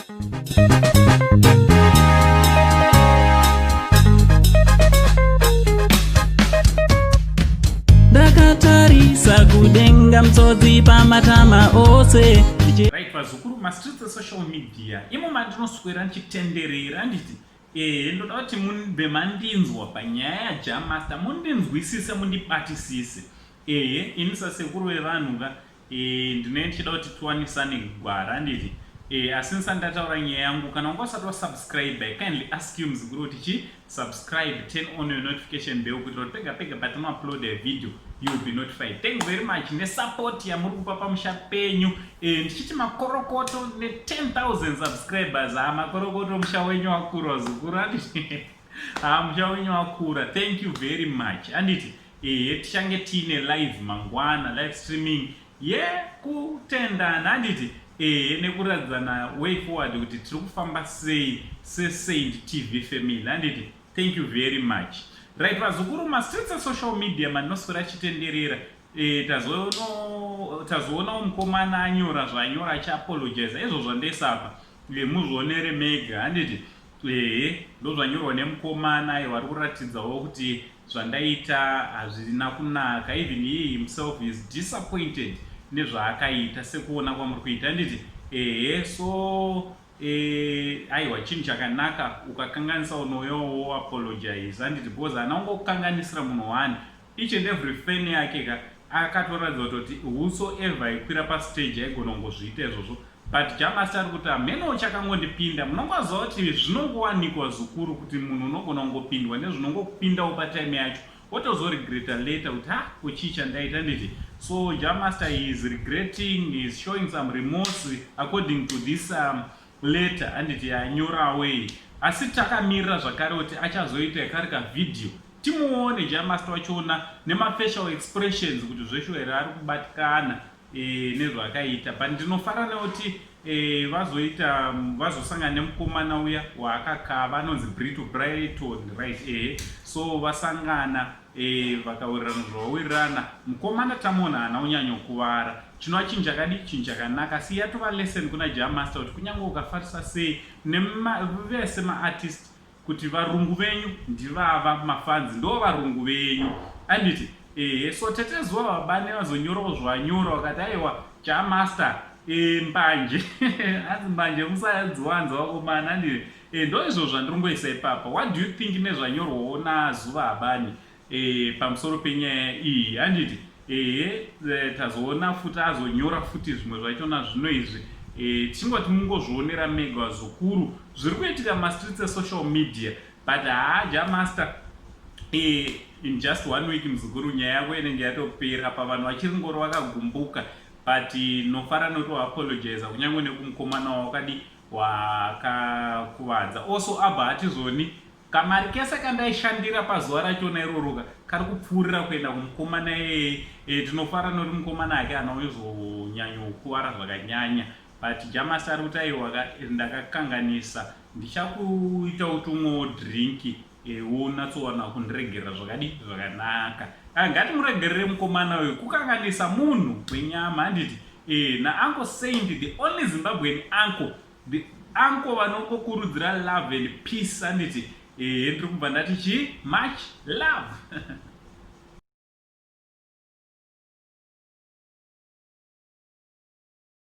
Ndakatarisa kudenga mtsodzi pamatama ose. Right, vazukuru mastreets esocial media imo mandinoswera ndichitenderera nditi ndoda kuti mube mandinzwa panyaya yaJammaster, mundinzwisise mundibatisise. Ini sasekuru vevanhu ka ndine ndichida kuti tiwanisane gwara nditi asi ndisandataura nyaya yangu. Kana wanga usati wasubscribe, I kindly ask you mzukuru kuti subscribe, turn on your notification bell kuti pega pega patino upload a video you will be notified. Thank you very much nesupport yamuri kupa pamusha penyu. Ndichiti makorokoto ne 10,000 subscribers. Makorokoto musha wenyu wakura zukuru anditi. Musha wenyu wakura. Thank you very much. Anditi tichange tine live mangwana, live streaming kutendana anditi nekuradzana way forward kuti tiri kufamba sei seSaint TV family anditi. Thank you very much. Right, vazukuru mastreets esocial media mandinoswera chitenderera. Tazoona mukomana anyora zvanyora achiapologize izvozvo ndesapa muzvionere mega handiti. Ndozvanyorwa nemukomana vari kuratidzawo kuti zvandaita hazvina kunaka. Even he himself is disappointed nezvaakaita sekuona kwamuri kuita handiti. So aiwa chinhu chakanaka ukakanganisa unoyowo apologize handiti, because hana ungokukanganisira munhu wani. Each and every fan yake akatoratidza kuti whosoever ikwira pastage aigona kungozviita izvozvo. But Jammaster ari kuti hameno chakangondipinda. Munongoziva kuti zvinongowanikwa zukuru kuti munhu unogona kungopindwa nezvinongokupindawo patime yacho wotozoregreta later kuti kuchii chandaita nditi. So Jammaster is regretting, he is showing some remorse according to this letter anditi anyora away. Asi takamirira zvakare kuti achazoita yakari kavidhio timuone Jammaster wachiona nemafacial expressions kuti zvesho here ari kubatikana nezvakaita. But ndinofara nekuti vazosangana nemukomana uya waakakava anonzi Brito Brighton, right? So vasangana vakawirirana zvawawirirana. Mukomana tamuona hana unyanyokuvara. Chinova chinhu chakadi, chinhu chakanaka. Asi yatova lesson kuna Jammaster kuti kunyange ukafarisa sei vese maartist kuti varungu venyu ndivava, mafans ndo varungu venyu anditi. So tetezuva vabane vazonyorawo zvanyora vakati aiwa Jammaster mbanje hanzi mbanje musadziwanza vakomana anditi. Ndo izvo zvandirongoisa ipapa. What do you think nezvanyorwawo nazuva abani pamusoro penyaya iyi handiti. Tazoona futi azonyora futi zvimwe zvachona zvino izvi. Tingoti mungozvionera mega zukuru zviri kuitika mastreets esocial media. But Jammaster in just 1 week mzukuru nyaya yako inenge yatopera pavanhu vachiri ngoro vakagumbuka. But nofara notoapologize kunyange nekumukomana wakadi wakakuvadza. Also abva hatizoni kamari kese kandaishandira pazuva rachona iroro kari kupfuurira kuenda kumukomana tinofara noti mukomana ake hana uzonyanyokuvara zvakanyanya. But Jammaster ari kuti aiwa ndakakanganisa ndichakuita kuti umwewo drinki wonatsowana kundiregerera zvakadi zvakanaka. Ngatimuregerere mukomana uyu kukanganisa munhu wenyama handiti. naUncle Saint, the only Zimbabwean uncle, the uncle vanokurudzira love and peace handiti. Ndiri kubva ndati much love.